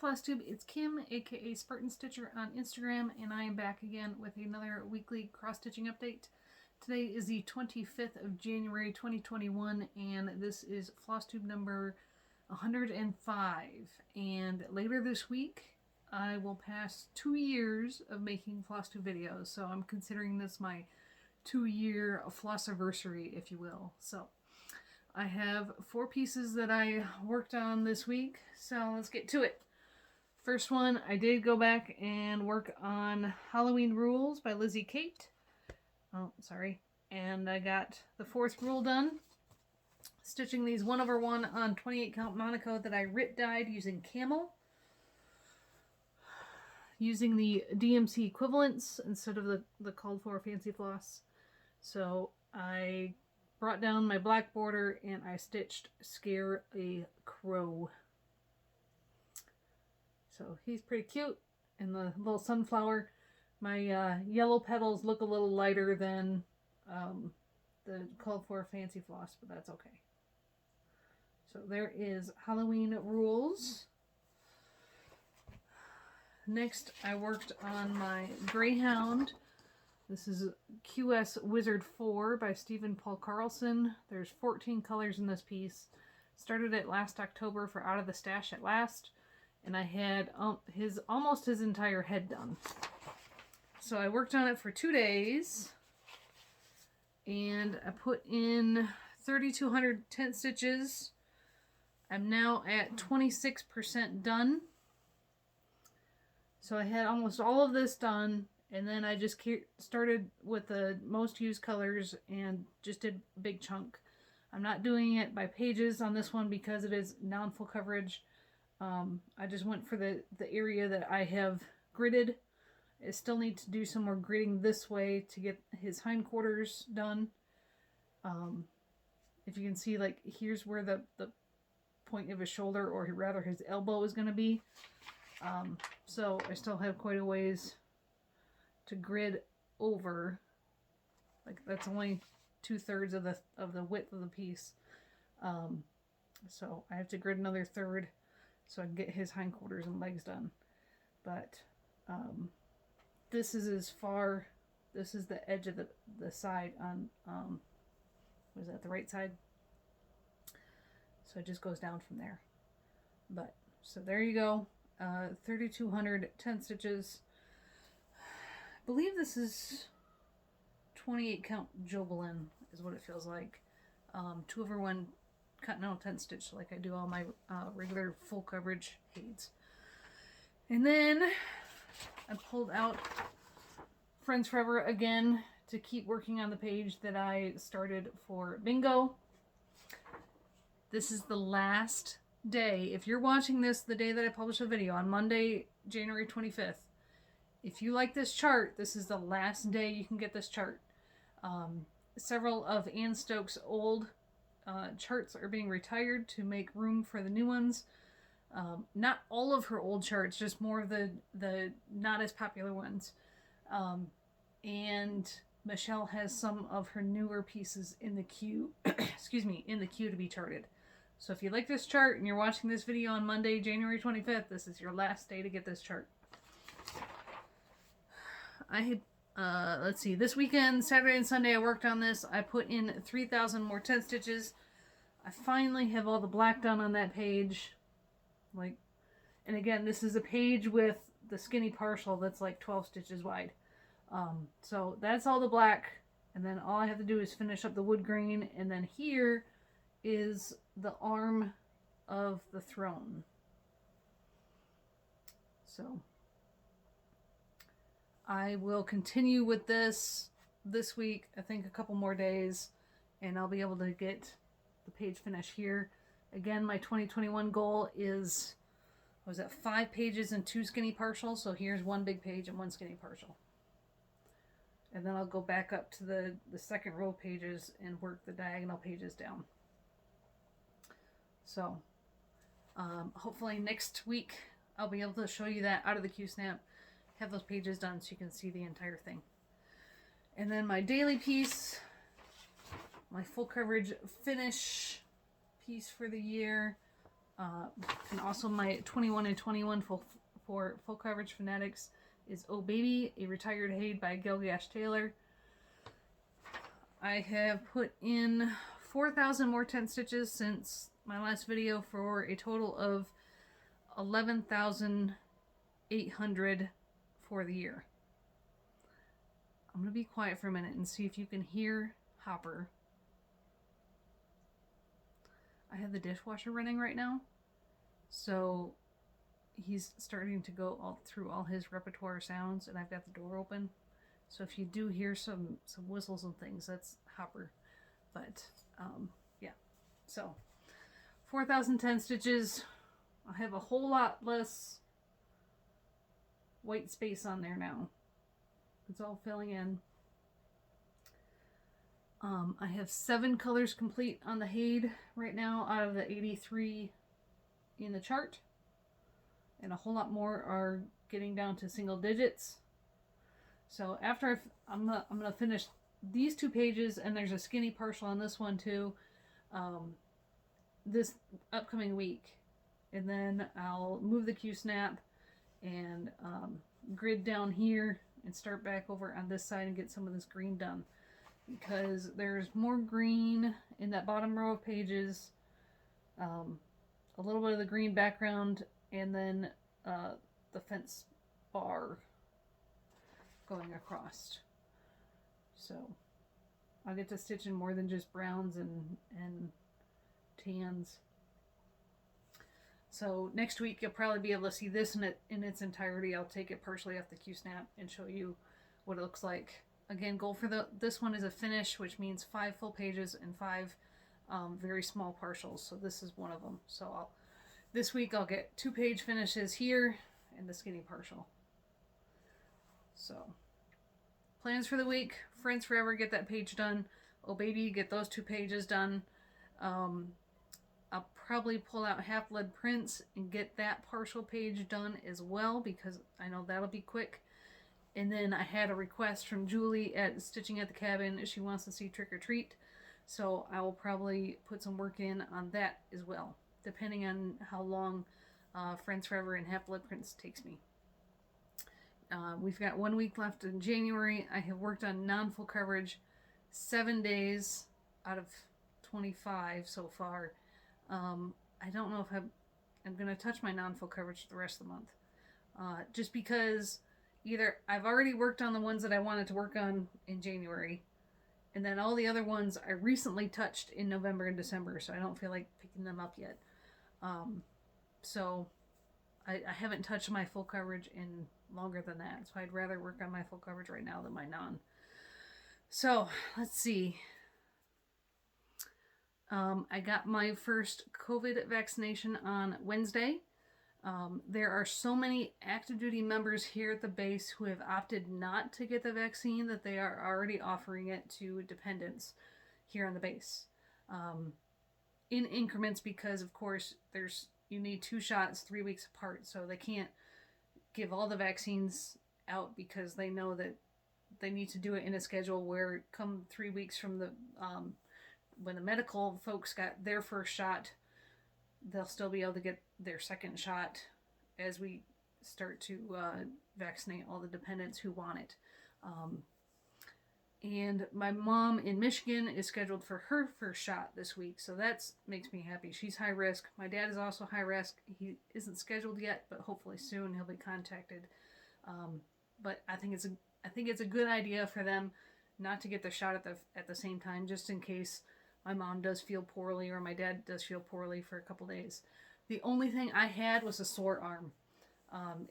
Flosstube, it's Kim, aka Spartan Stitcher on Instagram, and I am back again with another weekly cross-stitching update. Today is the 25th of January 2021, and this is Flosstube number 105. And later this week, I will pass 2 years of making Flosstube videos, so I'm considering this my 2-year flosseversary, if you will. So I have 4 pieces that I worked on this week, so let's get to it. First one, I did go back and work on Halloween Rules by Lizzie Kate. Oh, sorry. And I got the 4th rule done. Stitching these 1/1 on 28 count Monaco that I rip dyed using camel. Using the DMC equivalents instead of the called for fancy floss. So I brought down my black border and I stitched Scare a Crow. So he's pretty cute. And the little sunflower, my yellow petals look a little lighter than the called for fancy floss, but that's okay. So there is Halloween Rules. Next, I worked on my Greyhound. This is QS Wizard 4 by Stephen Paul Carlson. There's 14 colors in this piece. Started it last October for Out of the Stash at Last. And I had almost his entire head done. So I worked on it for 2 days. And I put in 3,200 tent stitches. I'm now at 26% done. So I had almost all of this done. And then I just started with the most used colors and just did a big chunk. I'm not doing it by pages on this one because it is non-full coverage. I just went for the area that I have gridded. I still need to do some more gridding this way to get his hindquarters done. If you can see, like, here's where the point of his shoulder, or rather his elbow, is going to be. So I still have quite a ways to grid over. Like, that's only 2/3 of the width of the piece. So I have to grid another 1/3 so I can get his hindquarters and legs done. But this is as far, this is the edge of the side on, was that the right side? So it just goes down from there. But, so there you go. 3,200 tent stitches. I believe this is 28 count Jobelin is what it feels like. 2/1 continental tent stitch, like I do all my regular full coverage heids. And then I pulled out Friends Forever again to keep working on the page that I started for Bingo. This is the last day. If you're watching this the day that I publish a video on Monday, January 25th, if you like this chart, this is the last day you can get this chart. Several of Ann Stokes' old charts are being retired to make room for the new ones. Not all of her old charts, just more of the not as popular ones. And Michelle has some of her newer pieces in the queue, excuse me, in the queue to be charted. So if you like this chart and you're watching this video on Monday, January 25th, this is your last day to get this chart. I had, let's see, this weekend, Saturday and Sunday, I worked on this. I put in 3,000 more tent stitches. I finally have all the black done on that page. Like, and again, this is a page with the skinny partial that's like 12 stitches wide. So that's all the black. And then all I have to do is finish up the wood grain. And then here is the arm of the throne. So I will continue with this week, I think a couple more days, and I'll be able to get the page finished here. Again, my 2021 goal is, was that 5 pages and 2 skinny partials? So here's 1 big page and 1 skinny partial. And then I'll go back up to the second row of pages and work the diagonal pages down. So hopefully next week I'll be able to show you that out of the Q-Snap. Have those pages done so you can see the entire thing. And then my daily piece, my full coverage finish piece for the year. And also my 21 and 21 for full coverage fanatics is Oh Baby, a Retired Haid by Gilgash Taylor. I have put in 4,000 more 10 stitches since my last video for a total of 11,800 for the year. I'm going to be quiet for a minute and see if you can hear Hopper. I have the dishwasher running right now, so he's starting to go all through all his repertoire sounds, and I've got the door open. So if you do hear some whistles and things, that's Hopper. But yeah, so 4,010 stitches. I have a whole lot less white space on there now. It's all filling in. I have 7 colors complete on the Haid right now out of the 83 in the chart, and a whole lot more are getting down to single digits. So after I'm gonna finish these 2 pages, and there's a skinny partial on this one too, this upcoming week, and then I'll move the Q-snap and grid down here and start back over on this side and get some of this green done, because there's more green in that bottom row of pages, a little bit of the green background, and then the fence bar going across. So I'll get to stitch in more than just browns and tans. So next week you'll probably be able to see this in its entirety. I'll take it partially off the Q-snap and show you what it looks like. Again, goal for this one is a finish, which means 5 full pages and 5 very small partials. So this is one of them. So this week I'll get 2 page finishes here and the skinny partial. So plans for the week: Friends Forever, get that page done. Oh Baby, get those 2 pages done. I'll probably pull out Half Lead Prince and get that partial page done as well, because I know that'll be quick. And then I had a request from Julie at Stitching at the Cabin. She wants to see Trick or Treat, so I will probably put some work in on that as well, depending on how long Friends Forever and Half Lead Prince takes me. We've got 1 week left in January. I have worked on non-full coverage 7 days out of 25 so far. I don't know if I'm going to touch my non-full coverage the rest of the month. Just because either I've already worked on the ones that I wanted to work on in January, and then all the other ones I recently touched in November and December, so I don't feel like picking them up yet. So I haven't touched my full coverage in longer than that, so I'd rather work on my full coverage right now than my non. So let's see. I got my first COVID vaccination on Wednesday. There are so many active duty members here at the base who have opted not to get the vaccine that they are already offering it to dependents here on the base. In increments, because of course you need 2 shots 3 weeks apart, so they can't give all the vaccines out, because they know that they need to do it in a schedule where come 3 weeks from the when the medical folks got their first shot, they'll still be able to get their second shot as we start to vaccinate all the dependents who want it. And my mom in Michigan is scheduled for her first shot this week, so that makes me happy. She's high risk. My dad is also high risk. He isn't scheduled yet, but hopefully soon he'll be contacted. But I think it's a good idea for them not to get the shot at the same time, just in case my mom does feel poorly or my dad does feel poorly for a couple days. The only thing I had was a sore arm.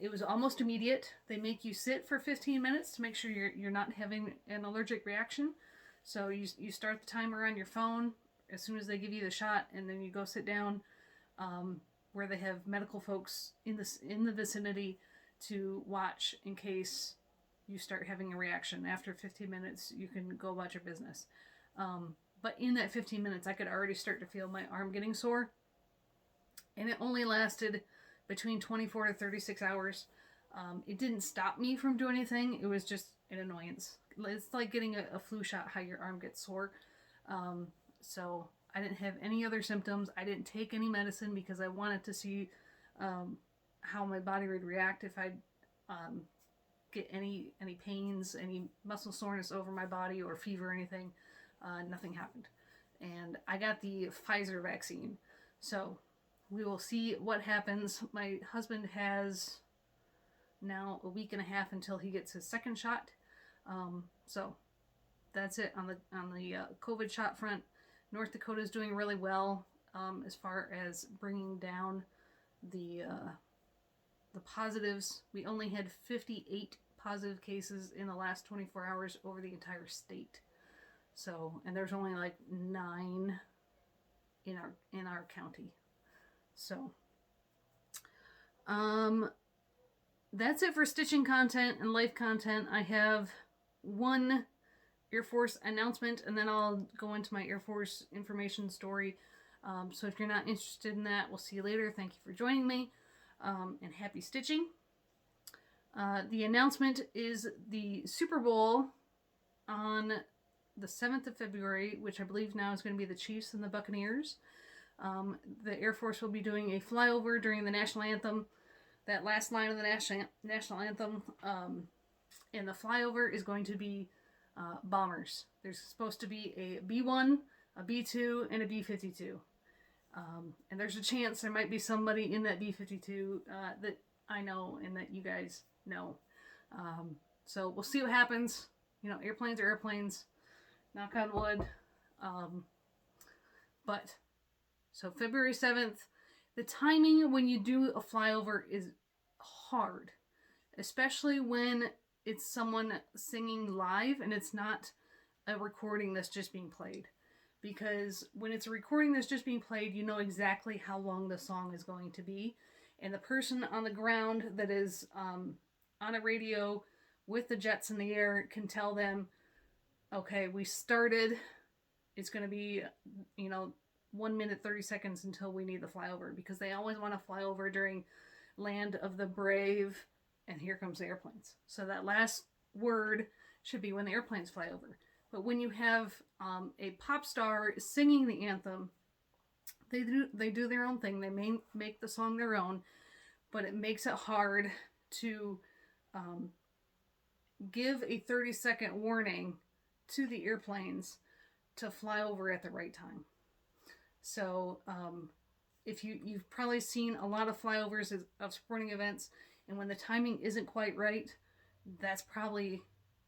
It was almost immediate. They make you sit for 15 minutes to make sure you're not having an allergic reaction. So you start the timer on your phone as soon as they give you the shot, and then you go sit down where they have medical folks in the vicinity to watch in case you start having a reaction. After 15 minutes, you can go about your business. But in that 15 minutes, I could already start to feel my arm getting sore. And it only lasted between 24 to 36 hours. It didn't stop me from doing anything. It was just an annoyance. It's like getting a flu shot, how your arm gets sore. So I didn't have any other symptoms. I didn't take any medicine because I wanted to see how my body would react if I get any pains, any muscle soreness over my body or fever or anything. Nothing happened. And I got the Pfizer vaccine. So we will see what happens. My husband has now a week and a half until he gets his second shot. So that's it on the COVID shot front. North Dakota is doing really well as far as bringing down the positives. We only had 58 positive cases in the last 24 hours over the entire state. So, and there's only like 9 in our county. So, that's it for stitching content and life content. I have one Air Force announcement, and then I'll go into my Air Force information story. So if you're not interested in that, we'll see you later. Thank you for joining me, and happy stitching. The announcement is the Super Bowl on the 7th of February, which I believe now is going to be the Chiefs and the Buccaneers. The Air Force will be doing a flyover during the national anthem, that last line of the national anthem, and the flyover is going to be bombers. There's supposed to be a B-1, a B-2, and a B-52. And there's a chance there might be somebody in that B-52 that I know and that you guys know. So we'll see what happens. You know, airplanes are airplanes. Knock on wood. But, so February 7th, the timing when you do a flyover is hard. Especially when it's someone singing live and it's not a recording that's just being played. Because when it's a recording that's just being played, you know exactly how long the song is going to be. And the person on the ground that is on a radio with the jets in the air can tell them, okay, we started, it's going to be, 1 minute, 30 seconds until we need the flyover. Because they always want to fly over during Land of the Brave, and here comes the airplanes. So that last word should be when the airplanes fly over. But when you have a pop star singing the anthem, they do their own thing. They may make the song their own, but it makes it hard to give a 30-second warning to the airplanes to fly over at the right time. So if you've probably seen a lot of flyovers of sporting events, and when the timing isn't quite right, that's probably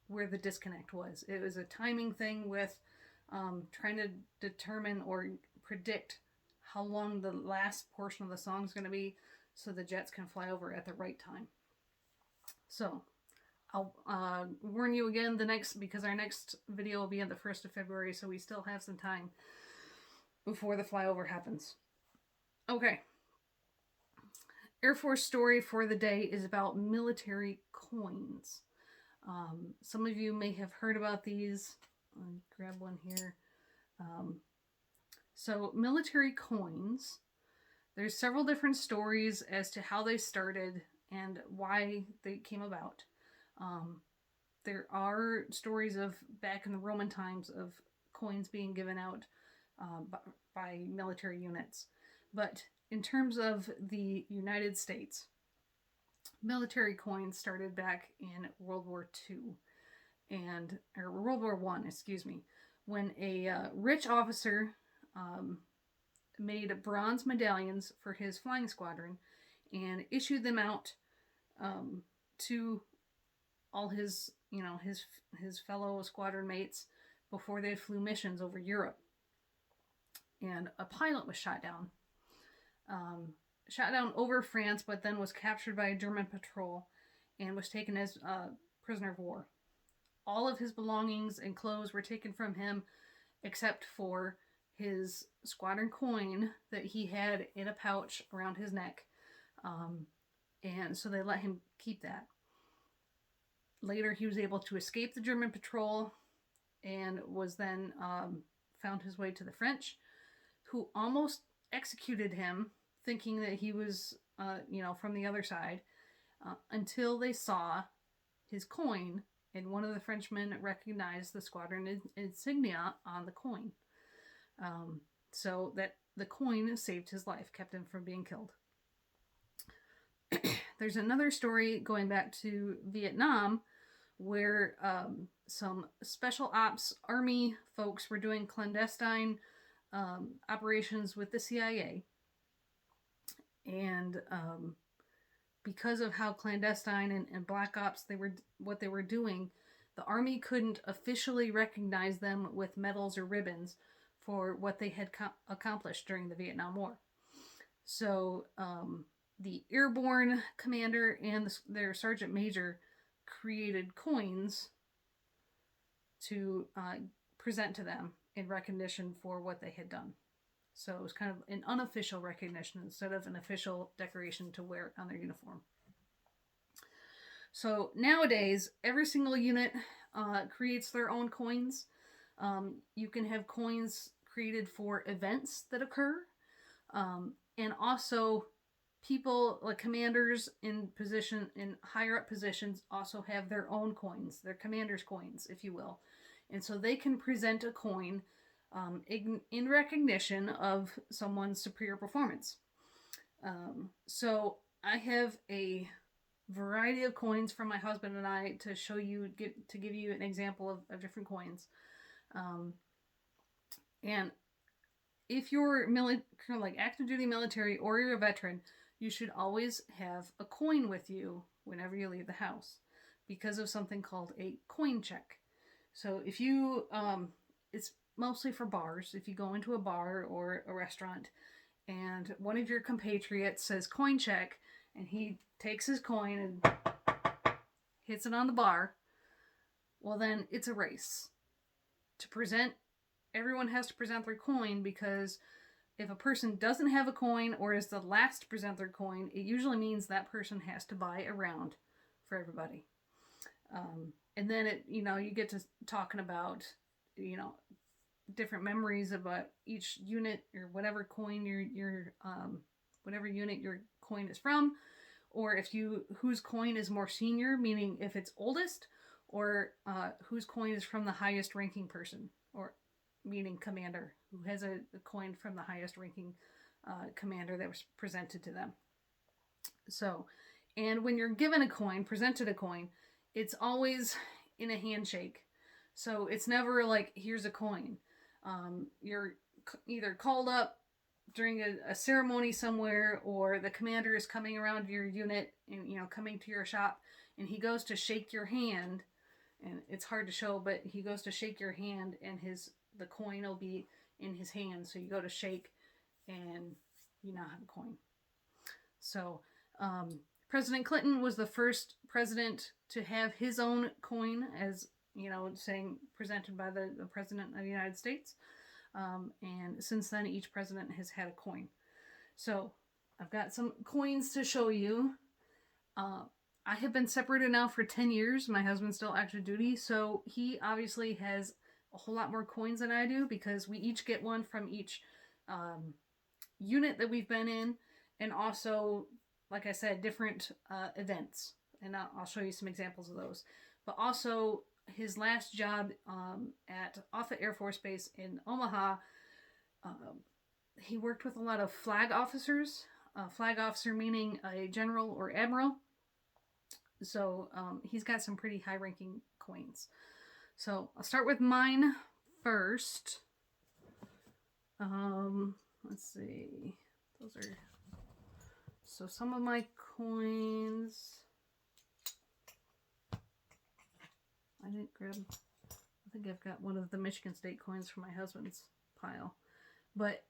where the disconnect was. It was a timing thing with trying to determine or predict how long the last portion of the song is going to be so the jets can fly over at the right time. So I'll warn you again because our next video will be on the 1st of February, so we still have some time before the flyover happens. Okay. Air Force story for the day is about military coins. Some of you may have heard about these. I'll grab one here. So military coins, there's several different stories as to how they started and why they came about. There are stories of back in the Roman times of coins being given out by military units. But in terms of the United States, military coins started back in World War II, or World War I, excuse me, when a rich officer made bronze medallions for his flying squadron and issued them out to all his fellow squadron mates before they flew missions over Europe. And a pilot was shot down over France, but then was captured by a German patrol and was taken as a prisoner of war. All of his belongings and clothes were taken from him except for his squadron coin that he had in a pouch around his neck. And so they let him keep that. Later, he was able to escape the German patrol and was then found his way to the French, who almost executed him, thinking that he was, from the other side, until they saw his coin, and one of the Frenchmen recognized the squadron insignia on the coin. so that the coin saved his life, kept him from being killed. There's another story going back to Vietnam where some special ops army folks were doing clandestine operations with the CIA. And because of how clandestine and black ops what they were doing, the army couldn't officially recognize them with medals or ribbons for what they had accomplished during the Vietnam War. So the airborne commander and their sergeant major created coins to present to them in recognition for what they had done. So it was kind of an unofficial recognition instead of an official decoration to wear on their uniform. So nowadays, every single unit creates their own coins. You can have coins created for events that occur. And also people like commanders in higher up positions also have their own coins, their commander's coins, if you will. And so they can present a coin in recognition of someone's superior performance. So I have a variety of coins from my husband and I to give you an example of different coins. And if you're like active duty military or you're a veteran, you should always have a coin with you whenever you leave the house because of something called a coin check. So if you, it's mostly for bars. If you go into a bar or a restaurant and one of your compatriots says coin check and he takes his coin and hits it on the bar, well then it's a race. Everyone has to present their coin because if a person doesn't have a coin or is the last to present their coin, it usually means that person has to buy a round for everybody. And then you get to talking about, different memories about each unit or whatever coin whatever unit your coin is from, or whose coin is more senior, meaning if it's oldest, or whose coin is from the highest ranking person, or meaning commander, who has a coin from the highest ranking commander that was presented to them. So, and when you're presented a coin, it's always in a handshake. So it's never like, here's a coin. You're either called up during a ceremony somewhere, or the commander is coming around your unit and, coming to your shop, and he goes to shake your hand, and it's hard to show, but he goes to shake your hand and the coin will be in his hand. So you go to shake and you now have a coin. So, President Clinton was the first president to have his own coin, as saying presented by the President of the United States. And since then, each president has had a coin. So I've got some coins to show you. I have been separated now for 10 years. My husband's still active duty, so he obviously has a whole lot more coins than I do because we each get one from each unit that we've been in, and also, like I said, different events. And I'll show you some examples of those. But also, his last job at Offutt Air Force Base in Omaha, he worked with a lot of flag officers. Flag officer meaning a general or admiral. So he's got some pretty high-ranking coins. So I'll start with mine first. Let's see. So some of my coins. I didn't grab. I think I've got one of the Michigan State coins from my husband's pile. But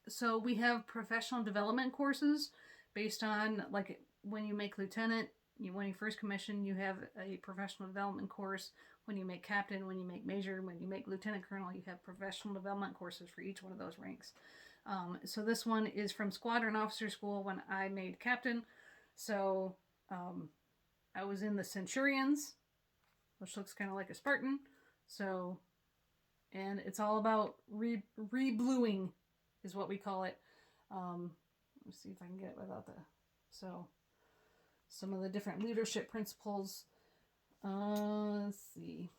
so we have professional development courses based on, like, when you make lieutenant, when you first commission, you have a professional development course. When you make captain, when you make major, when you make lieutenant colonel, you have professional development courses for each one of those ranks. So this one is from Squadron Officer School when I made captain. So I was in the Centurions, which looks kind of like a Spartan. So, and it's all about re-bluing is what we call it. Let's see if I can get it without so some of the different leadership principles. Let's see.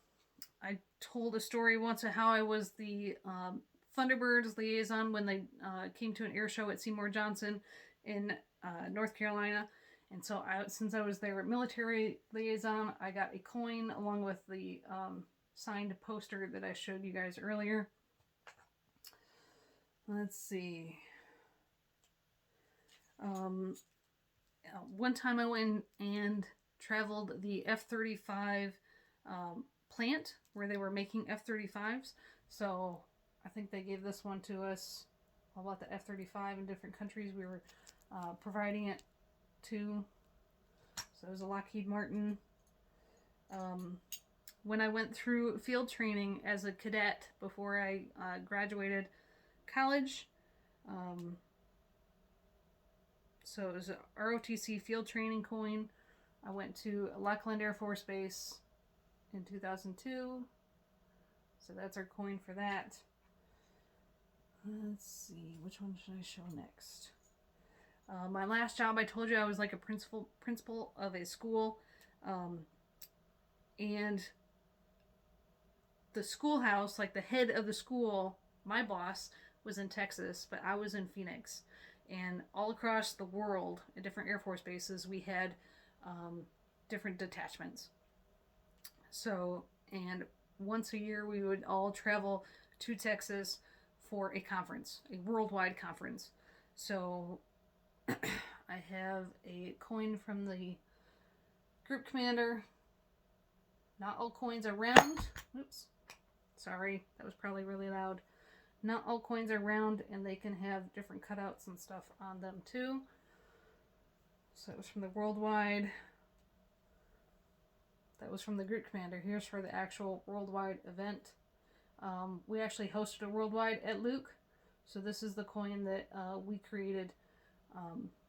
I told a story once of how I was the Thunderbirds liaison when they came to an air show at Seymour Johnson in North Carolina. And so since I was their military liaison, I got a coin along with the signed poster that I showed you guys earlier. Let's see. One time I went and traveled the F-35 plant where they were making F-35s. So I think they gave this one to us all about the F-35 in different countries we were providing it to. So it was a Lockheed Martin. When I went through field training as a cadet before I graduated college, so it was a ROTC field training coin. I went to Lackland Air Force Base in 2002. So that's our coin for that. Let's see, which one should I show next? My last job, I told you I was like a principal of a school. And the schoolhouse, like the head of the school, my boss, was in Texas, but I was in Phoenix. And all across the world, at different Air Force bases, we had different detachments. So, and once a year, we would all travel to Texas for a conference, a worldwide conference. So, I have a coin from the group commander. Not all coins are round. Oops. Sorry, that was probably really loud. Not all coins are round, and they can have different cutouts and stuff on them too. So it was from the worldwide. That was from the group commander. Here's for the actual worldwide event. We actually hosted a worldwide at Luke. So this is the coin that we created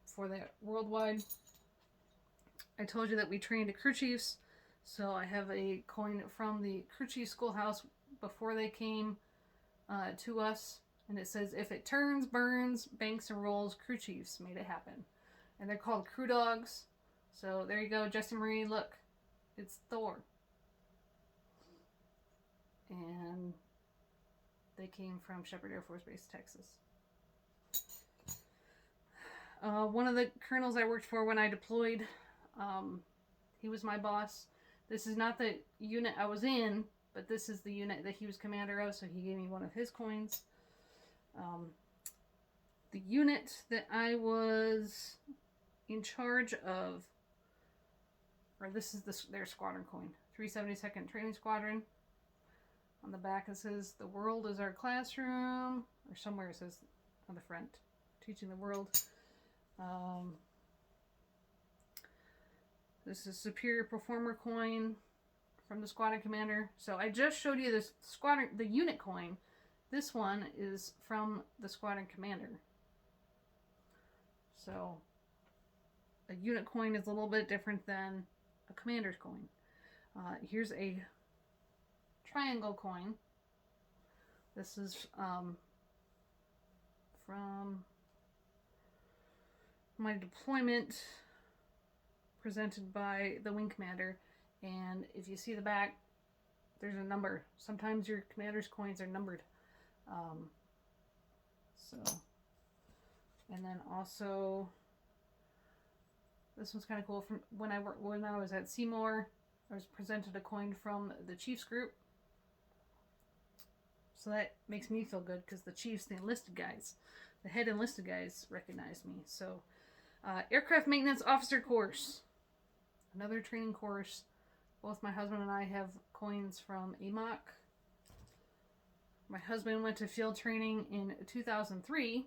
for that worldwide. I told you that we trained crew chiefs. So I have a coin from the crew chief schoolhouse before they came to us, and it says, "If it turns, burns, banks, and rolls, crew chiefs made it happen." And they're called crew dogs. So there you go, Jesse Marie, look, it's Thor. And they came from Shepherd Air Force Base, Texas. One of the colonels I worked for when I deployed, he was my boss. This is not the unit I was in, but this is the unit that he was commander of, so he gave me one of his coins. The unit that I was in charge of, or this is their squadron coin, 372nd Training Squadron. On the back it says, "The world is our classroom," or somewhere it says on the front, "Teaching the world." This is Superior Performer coin from the squadron commander. So I just showed you this squadron, the unit coin. This one is from the squadron commander. So a unit coin is a little bit different than a commander's coin. Here's a triangle coin. This is from my deployment, presented by the wing commander. And if you see the back, there's a number. Sometimes your commander's coins are numbered. And then also, this one's kind of cool. From when I was at Seymour, I was presented a coin from the Chiefs group. So that makes me feel good because the Chiefs, the enlisted guys, the head enlisted guys recognized me. So, Aircraft Maintenance Officer course, another training course. Both my husband and I have coins from AMOC. My husband went to field training in 2003.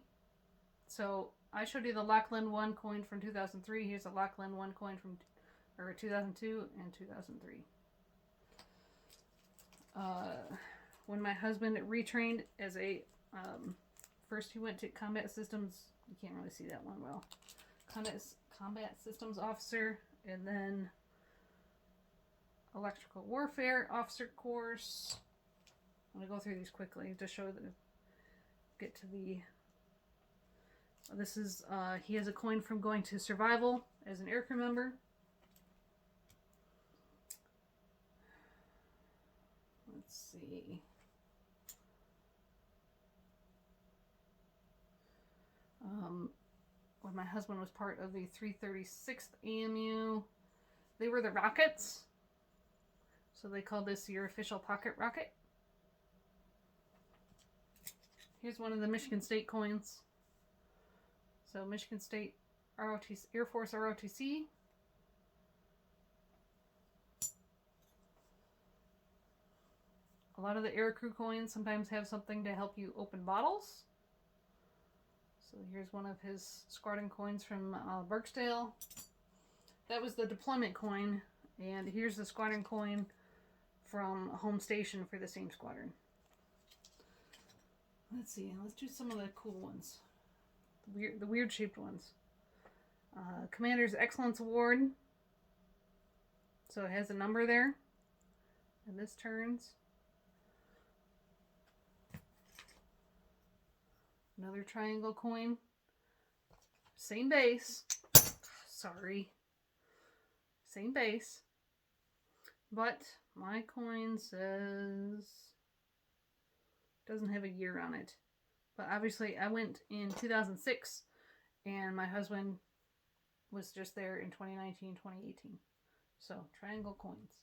So I showed you the Lackland 1 coin from 2003. Here's the Lackland 1 coin from 2002 and 2003. When my husband retrained as a, first he went to combat systems, you can't really see that one well, combat systems officer, and then electrical warfare officer course. I'm going to go through these quickly to show get to the, this is, he has a coin from going to survival as an aircrew member. Let's see. when my husband was part of the 336th AMU. They were the Rockets. So they called this your official pocket rocket. Here's one of the Michigan State coins. So Michigan State ROTC, Air Force ROTC. A lot of the air crew coins sometimes have something to help you open bottles. So here's one of his squadron coins from Barksdale. That was the deployment coin. And here's the squadron coin from home station for the same squadron. Let's see. Let's do some of the cool ones. The weird shaped ones. Commander's Excellence Award. So it has a number there. And this turns. Another triangle coin. Same base. Sorry. Same base. But my coin says... doesn't have a year on it. But obviously I went in 2006 and my husband was just there in 2019, 2018. So, triangle coins.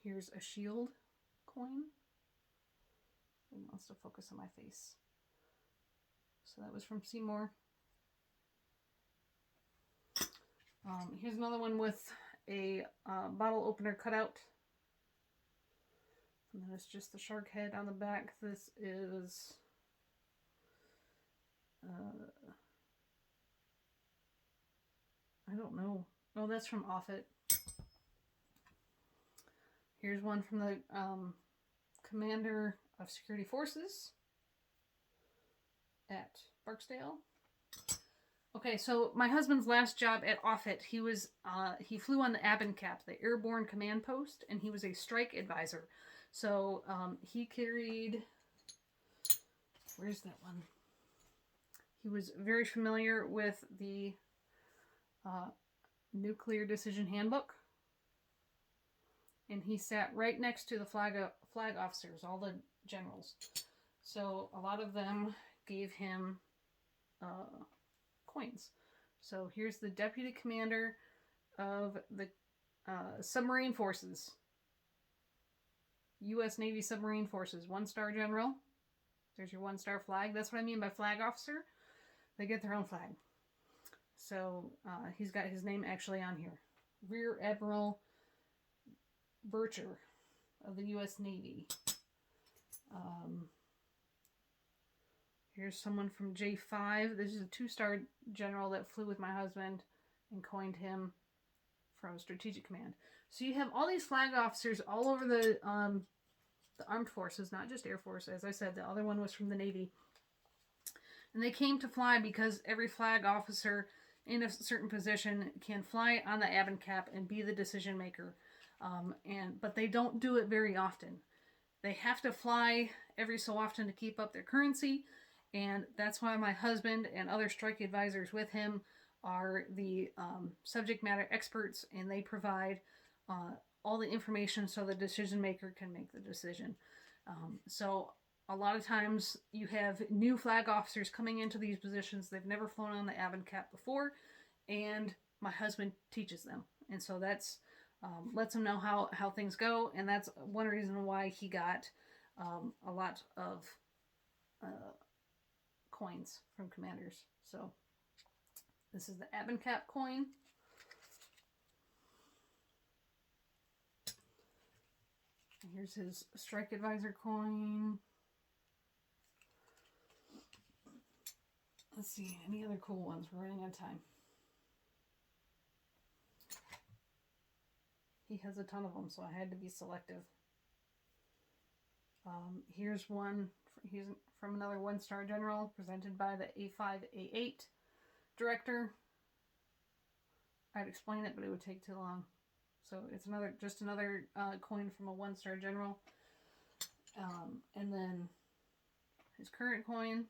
Here's a shield coin. It wants to focus on my face. So that was from Seymour. Here's another one with a bottle opener cutout. And then it's just the shark head on the back. This is I don't know. Oh, that's from Offutt. Here's one from the Commander of Security Forces at Barksdale. Okay, so my husband's last job at Offutt, he flew on the ABNCAP, the Airborne Command Post, and he was a strike advisor. So he carried, where's that one? He was very familiar with the Nuclear Decision Handbook. And he sat right next to the flag officers, all the generals. So a lot of them gave him coins. So here's the Deputy Commander of the Submarine Forces. U.S. Navy Submarine Forces, 1-star general. There's your 1-star flag. That's what I mean by flag officer. They get their own flag. So he's got his name actually on here. Rear Admiral Bircher of the U.S. Navy. Here's someone from J5. This is a 2-star general that flew with my husband and coined him from Strategic Command. So you have all these flag officers all over the armed forces, not just Air Force. As I said, the other one was from the Navy. And they came to fly because every flag officer in a certain position can fly on the ABNCAP and be the decision maker. But they don't do it very often. They have to fly every so often to keep up their currency. And that's why my husband and other strike advisors with him are the subject matter experts, and they provide all the information so the decision maker can make the decision. So a lot of times you have new flag officers coming into these positions. They've never flown on the ABNCAP before, and my husband teaches them. And so that's lets them know how things go, and that's one reason why he got a lot of coins from commanders. So this is the ABNCAP coin. Here's his strike advisor coin. Let's see, any other cool ones? We're running out of time. He has a ton of them, so I had to be selective. Here's one. He's from another 1-star general, presented by the A5A8 director. I'd explain it, but it would take too long. So it's just another coin from a 1-star general. And then his current coin.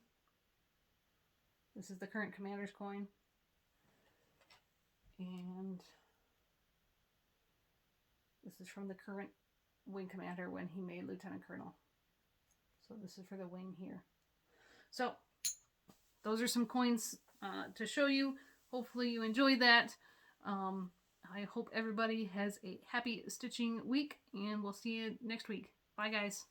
This is the current commander's coin. And this is from the current wing commander when he made lieutenant colonel. So this is for the wing here. So those are some coins to show you. Hopefully you enjoyed that. I hope everybody has a happy stitching week, and we'll see you next week. Bye, guys.